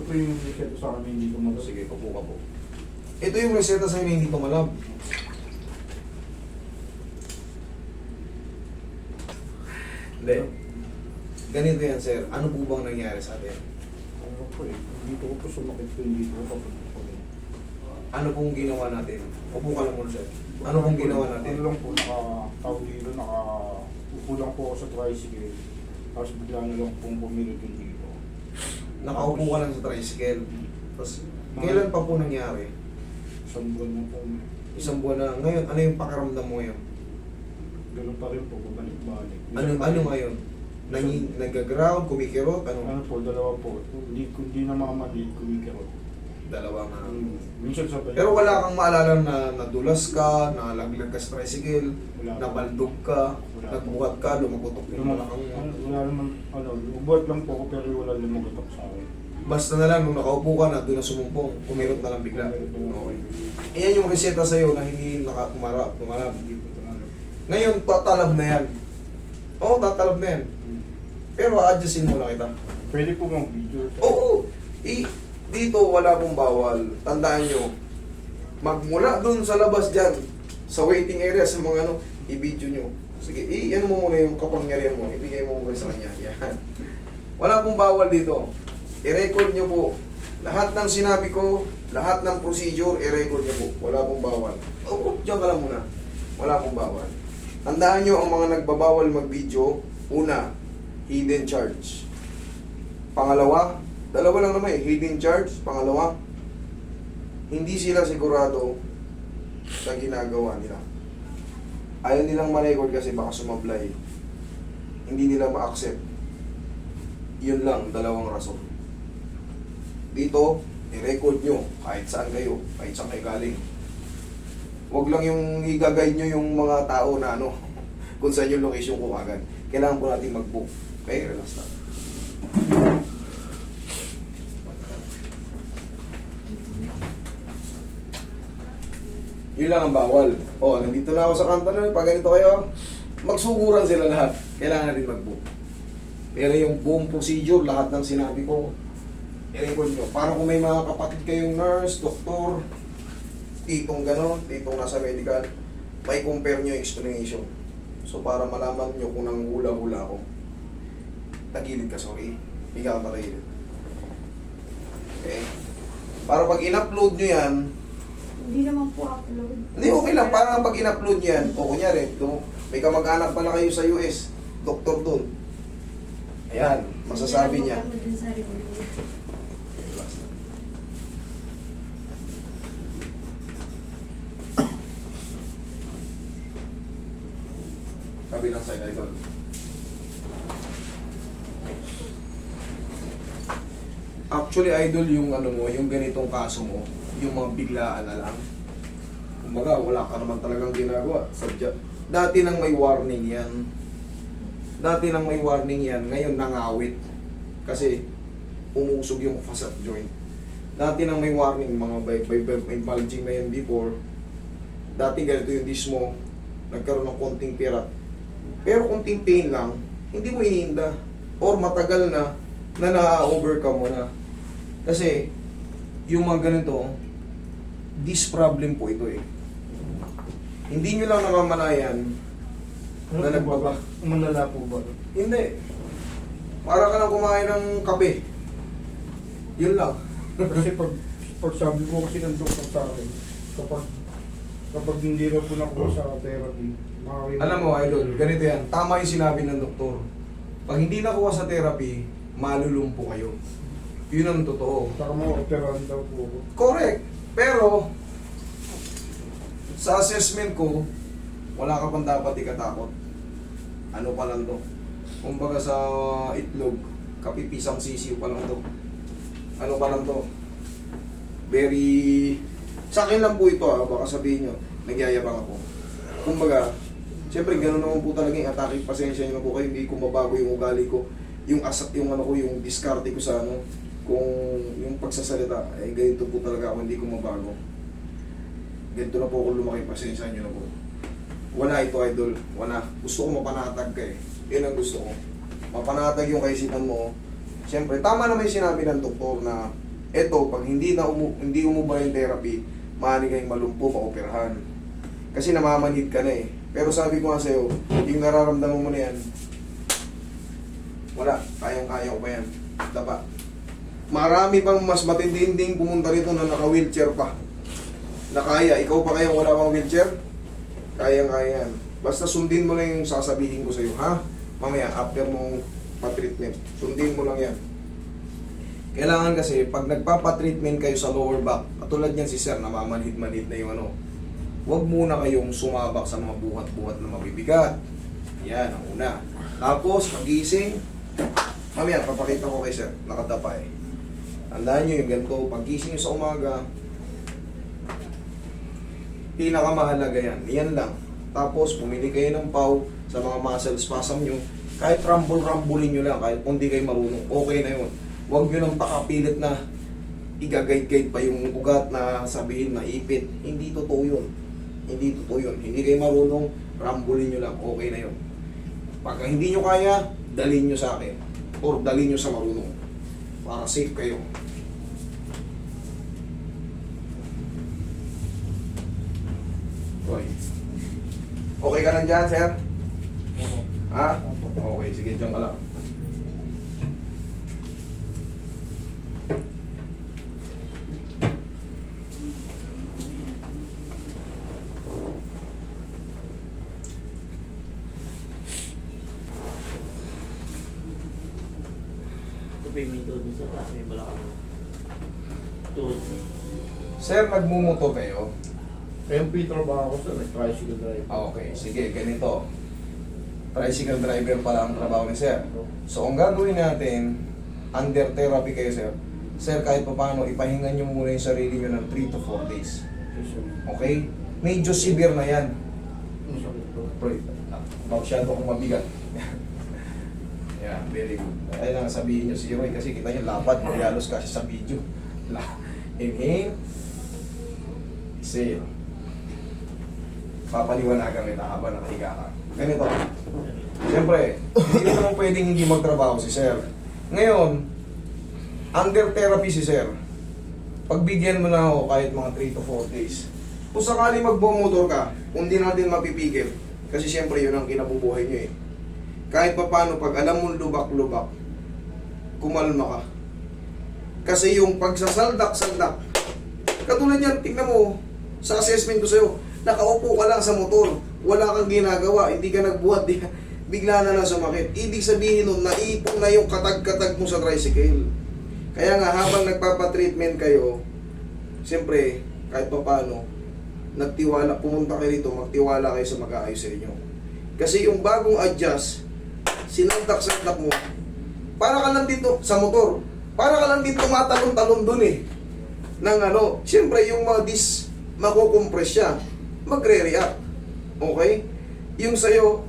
po yung reseta sa akin, hindi ko mag- Sige, upo ka po. Ito yung reseta sa'yo na hindi tumalab. Hindi. Ganito yan, sir. Ano po bang nangyari sa atin? Ano po eh, dito ko po sumakit po, hindi ko papunta po eh. Ano pong ginawa natin? Upo ka lang muna, sir. Ano pong ginawa natin? Ano lang po, nakatawag dito, upo lang po ako sa tricycle. Tapos bigla na lang pong pumilit yung dito. Nakaupo ka lang sa tricycle. Tapos, kailan pa po nangyari? Isang buwan na po. Isang buwan na. Ngayon, ano yung pakiramdam mo ngayon? Ganun pa rin po, bumalik-balik. Ano ngayon? Nag-ground, kumikirot, Ano ano? po, dalawa po. Hindi na mamamali, kumikirot. Dalawa nga. Minsan sabay. Pero wala kang maalala na nadulas ka, nalaglag ka sa tricycle, Wala. nabaldog ka, Wala. nagbuhat ka, lumagutok yung malakang mo. Wala naman, ubuhat lang po ako pero wala lumagotok sa akin. Basta na lang, nung nakaupo ka na, doon na sumumpong, kumirot na lang bigla. Okay. Iyan yung reseta sa'yo na hindi tumarap. Hindi po tumalo. Ngayon, tatalab na yan. Oo, tatalab na yan. Pero adjustin mo na kita. Pwede po mga video. Oo! Dito, wala pong bawal. Tandaan nyo, magmula doon sa labas dyan, sa waiting area, sa mga ano, i-video nyo. Sige, ano mo muna yung kapangyarihan mo, ibigay mo muna sa kanya. Yan. Wala pong bawal dito. I-record nyo po. Lahat ng sinabi ko, lahat ng procedure, i-record nyo po. Wala pong bawal. Oo, dyan ka lang muna. Wala pong bawal. Tandaan nyo ang mga nagbabawal mag-video. Una, hidden charge. Pangalawa, dalawa lang naman hidden charge. Pangalawa, hindi sila sigurado sa ginagawa nila. Ayaw nilang ma-record kasi baka sumablay. Hindi nila ma-accept. Yun lang, dalawang rason. Dito, i-record nyo kahit saan kayo, kahit saan kayo galing. Huwag lang yung i-guide nyo yung mga tao na ano, kung saan yung location ko agad. Kailangan po natin mag-book. Okay, relax lang. Yun lang ang bawal. O, nandito na ako sa kanto na, pag ganito kayo, magsuguran sila lahat. Kailangan natin mag-book. Pero yung buong procedure, lahat ng sinabi ko, i-record nyo. Para kung may mga kapatid kayong nurse, doktor, titong gano'n, titong nasa medical, may compare nyo yung explanation. So para malaman nyo kung nang hula-hula ako. Tagilid ka, sorry. Hindi ka matagilid. Okay? Para pag in-upload nyo yan, Hindi naman po upload. hindi, okay lang. Para pag in-upload nyo yan, o kunyari, may kamag-anak pala kayo sa US, doktor doon. Ayan, masasabi niya. Hindi naman po upload sa review. Sabi ng side idol. Actually, idol, yung ano mo, yung ganitong kaso mo, yung mga biglaan na lang. Kumbaga, wala ka naman talagang ginagawa. Sadya. Dati nang may warning yan. Dati nang may warning yan, ngayon nangawit. Kasi umusog yung facet joint. Dati nang may warning, mga may bulging na yan before. Dati ganito yung disc mo, nagkaroon ng konting pirat. Pero konting pain lang, hindi mo iniinda. Or matagal na na-overcome mo na. Kasi, yung mga ganito, this problem po ito eh. Hindi nyo lang namamalayan na nagbaba. Manala po ba? Hindi. Para ka lang kumain ng kape. Yun lang. Kasi pag sabi ko kasi ng doktor sa akin, kapag hindi na po nakuha sa therapy, makakita. Alam mo, idol, ganito yan. Tama yung sinabi ng doktor. Pag hindi nakuha sa therapy, malulumpo kayo. Yun ang totoo. Saka ma-operahan daw po ako. Correct. Pero, sa assessment ko, wala ka pang dapat ikatakot. Ano pa lang to? Kumbaga sa itlog, kapipisang sisiw pa lang to. Ano pa lang to? Very... Sa akin lang po ito baka sabihin nyo, nagyayabang ako. Kumbaga, siyempre gano'n naman po talaga yung atake. Pasensya nyo na po kayo, hindi ko mabago yung ugali ko. Yung asat, yung ano ko, yung diskarte ko sa ano, kung yung pagsasalita, eh ganito po talaga ako, hindi ko mabago. Ganito na po ako lumaki, pasensya nyo na po. Wala ito, idol. Wala. Gusto ko mapanatag ka eh. Yun ang gusto ko. Mapanatag yung kaisipan mo. Siyempre, tama naman yung sinabi ng doktor na Eto, pag hindi umubra yung therapy, maaari kayong malumpo, maoperahan. Kasi namamanhid ka na eh. Pero sabi ko nga sa'yo, yung nararamdaman mo na yan, wala, kayang-kaya ko pa yan. Dapa. Marami pang mas matinding pumunta rito na naka-wheelchair pa. Na kaya, ikaw pa kaya wala pang wheelchair? Kayang-kaya yan. Basta sundin mo lang yung sasabihin ko sa'yo, ha? Mamaya, after mong pa-treatment, sundin mo lang yan. Kailangan kasi, pag nagpapa-treatment kayo sa lower back, katulad yan si Sir, namamanhid-manhid na yung ano, huwag muna kayong sumabak sa mga buhat-buhat na mabibigat. Yan, ang una. Tapos, pagising, mamaya, papakita ko kay Sir, nakadapa eh. Tandaan nyo yung ganito, pagising nyo sa umaga, pinakamahalaga yan. Yan lang. Tapos, pumili kayo ng pau sa mga muscle spasm nyo. Kahit rumble-rumblein nyo lang, kahit kung di kayo marunong, okay na yun. Huwag nyo nang pakapilit na igagayt-gayt pa yung ugat na sabihin na ipit. Hindi totoo yun. Hindi totoo yun. Hindi kayo marunong, rumblein nyo lang, okay na yun. Pagka hindi nyo kaya, dalhin nyo sa akin. Or dalhin nyo sa marunong. Para safe kayo. Okay ka lang dyan, sir? Ha? Okay, sige, dyan ka lang. Ito pa yung may doon sa taas, may balakang doon. Sir, nagmumotor kayo? Kayong Peter ba ako sa tricycle driver? Okay, sige, ganito. Tricycle driver pala ang trabaho ni Sir. So, ang gagawin natin, under therapy kayo, Sir. Sir, kahit pa paano, ipahinga nyo muna yung sarili nyo ng 3 to 4 days. Okay? Medyo severe na yan. Masyado kong mabigat. Yeah, very good. Kaya lang sabihin nyo si Roy kasi kita nyo lapad, magyalos kasi sa video. Inhale. Exhale. Papaliwanagan kita habang nakahiga ka. Ganito. Siyempre, hindi naman pwedeng hindi magtrabaho si Sir. Ngayon, under therapy si Sir. Pagbigyan mo na ako kahit mga 3 to 4 days. Kung sakali magbumotor ka, kung di natin mapipigil, kasi siyempre yun ang kinabubuhay nyo eh. Kahit pa paano, pag alam mo lubak-lubak, kumalma ka. Kasi yung pagsasaldak-saldak, katulad yan, tignan mo, sa assessment ko sa'yo, nakaupo ka lang sa motor, wala kang ginagawa, hindi ka nagbuhat, bigla na lang sumakit. Ibig sabihin nun, naipon na yung katag-katag mo sa tricycle. Kaya nga, habang nagpapatreatment kayo, siyempre, kahit pa paano, nagtiwala, pumunta kayo dito, magtiwala kayo sa mag-aayos sa inyo. Kasi yung bagong adjust, sinantak-santak mo, para ka lang dito sa motor, para ka lang dito matalon-talon dun eh. Nang ano, siyempre yung mga makukompress siya, magre-react. Okay? Yung sa'yo,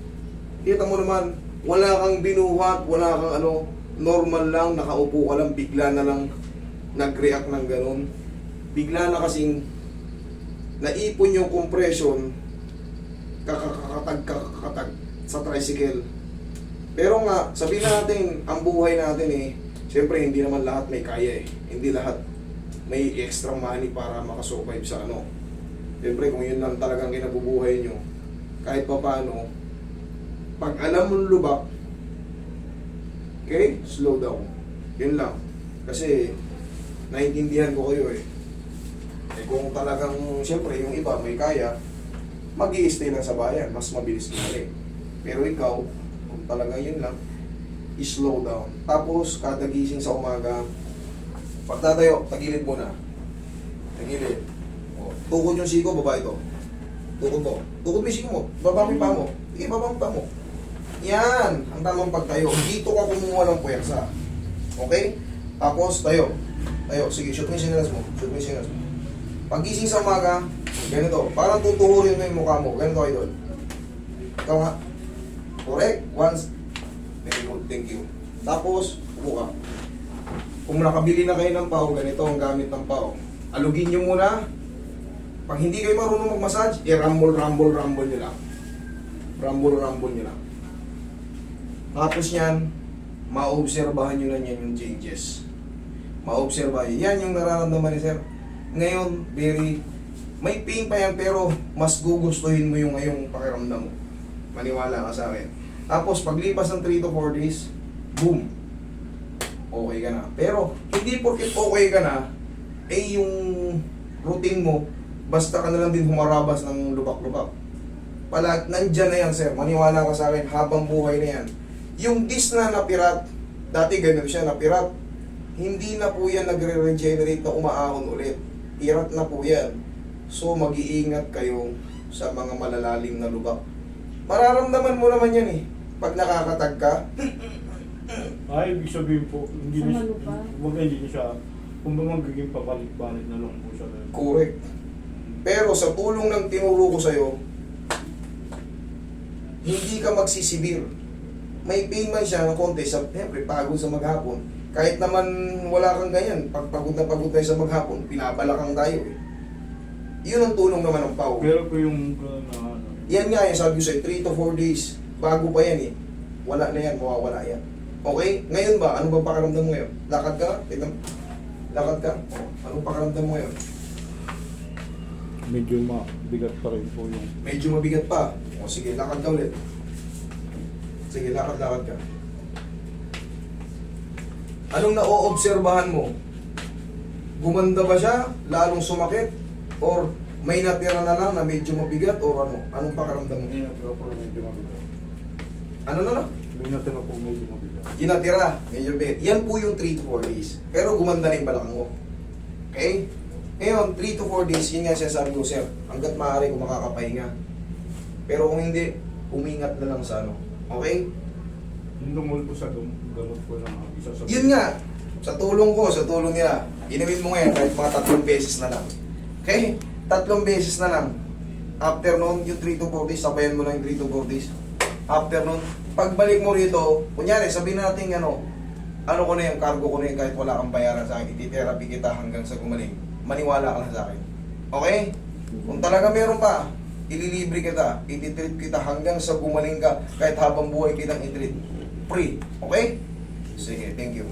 kita mo naman, wala kang binuhat, wala kang ano, normal lang, nakaupo ka lang, bigla na lang nag-react ng ganun. Bigla na kasing naipon yung compression, kakakatag sa tricycle. Pero nga, sabihin natin, ang buhay natin eh, siyempre hindi naman lahat may kaya eh. Hindi lahat may extra money para makasurvive sa ano. Siyempre kung yun lang talagang kinabubuhay nyo, kahit pa paano, pag alam mong lubak, okay, slow down. Yun lang. Kasi, naiintindihan ko kayo eh. Eh kung talagang, siyempre yung iba may kaya, mag-i-stay lang sa bayan, mas mabilis kumalik. Pero ikaw, kung talagang yun lang, i-slow down. Tapos, kada gising sa umaga, pagtatayo, tagilid muna. Tagilid. O, tukod yung siko, baba ito. Tukod mo. Tukod mo yung siko mo. Baba mo yung paa mo. Sige, baba mo yung paa mo. Yan, ang tamang pagtayo. Dito ka kumuha ng puwersa. Okay? Tapos, tayo. Tayo. Sige, shoot mo yung sinilas mo. Shoot mo yung sinilas mo. Pag-gising sa umaga, ganito. Parang tutuhurin mo yung mukha mo. Ganito kayo doon. Ikaw nga. Correct? Once. Very good. Thank you. Tapos, upo ka. Kung nakabili na kayo ng pao, ganito ang gamit ng pao. Alugin nyo muna. Pag hindi kayo marunong mag-massage, i-rumble nyo lang. Rumble nyo lang. Tapos yan, maobserbahan nyo na yan yung changes. maobserba. Yan yung nararamdaman ni sir. Ngayon, may pain pa yan, pero mas gugustuhin mo yung ngayong pakiramdam mo. Maniwala ka sa akin. Tapos, paglipas ng 3 to 4 days, boom, okay ka na. Pero, hindi porket okay ka na, yung routine mo, basta ka na lang din humarabas ng lubak-lubak. Nandyan na yan, sir. Maniwala ka sa akin, habang buhay na yan. Yung disc na napirat, dati ganun siya, napirat. Hindi na po yan nagre-regenerate na umaahon ulit. Pirat na po yan. So, mag-iingat kayo sa mga malalalim na lubak. Mararamdaman mo naman yan eh. Pag nakakatag ka, Ay, ibig sabihin po, hindi Sa na malupa? hindi na siya, kung magiging pabalik-balik na lang po siya. correct. Pero sa tulong ng tinuro ko sa'yo, hindi ka magsisibir. May pain man siya ng konti, siyempre pagod sa maghapon. Kahit naman wala kang ganyan, pag pagod na pagod tayo sa maghapon, pinabalakang tayo eh. Yun ang tulong naman ng pau. Pero po yung, Yan nga yung sabi ko sa'yo, 3 to 4 days, bago pa yan eh. Wala na yan, mawawala yan. Okay? Ngayon ba, ano ba pakiramdam mo ngayon? Lakad ka? Tignan. Lakad ka? O, anong pakiramdam mo ngayon? medyo mabigat pa rin po yung... Medyo mabigat pa. O sige, lakad ka ulit. Sige, lakad ka. Anong na-oobserbahan mo? Gumanda ba siya? Lalong sumakit? Or may natira na lang na medyo mabigat? Or ano? Anong pakiramdam mo? Hindi natira po medyo mabigat. Ano na lang? Hindi natira po medyo mabigat. Yung natira, medyo mabigat. Yan po yung 3 to 4 days. Pero gumanda na yung balakang mo. Okay? Ngayon, 3 to 4 days, yun nga siya sabi ko, sir, hanggat maaari kung makakapahinga. Pero kung hindi, umingat na lang sa ano. Okay? Yung dumul po sa gamot po na isa sa... Yun nga, sa tulong nila, inumin mo ngayon kahit mga 3 beses na lang. Okay? 3 beses na lang. After nun, yung 3 to 4 days, sabayan mo lang yung 3 to 4 days. After nun, pagbalik mo rito, kunyari, sabihin natin ano ko na yung cargo ko na yung kahit wala kang bayaran sa akin, iti-therapy kita hanggang sa gumaling. Maniwala ka lang sa akin. Okay? Kung talaga meron pa, ililibre kita, iti-treat kita hanggang sa gumaling ka, kahit habang buhay kitang i-treat. Free. Okay? Sige, thank you.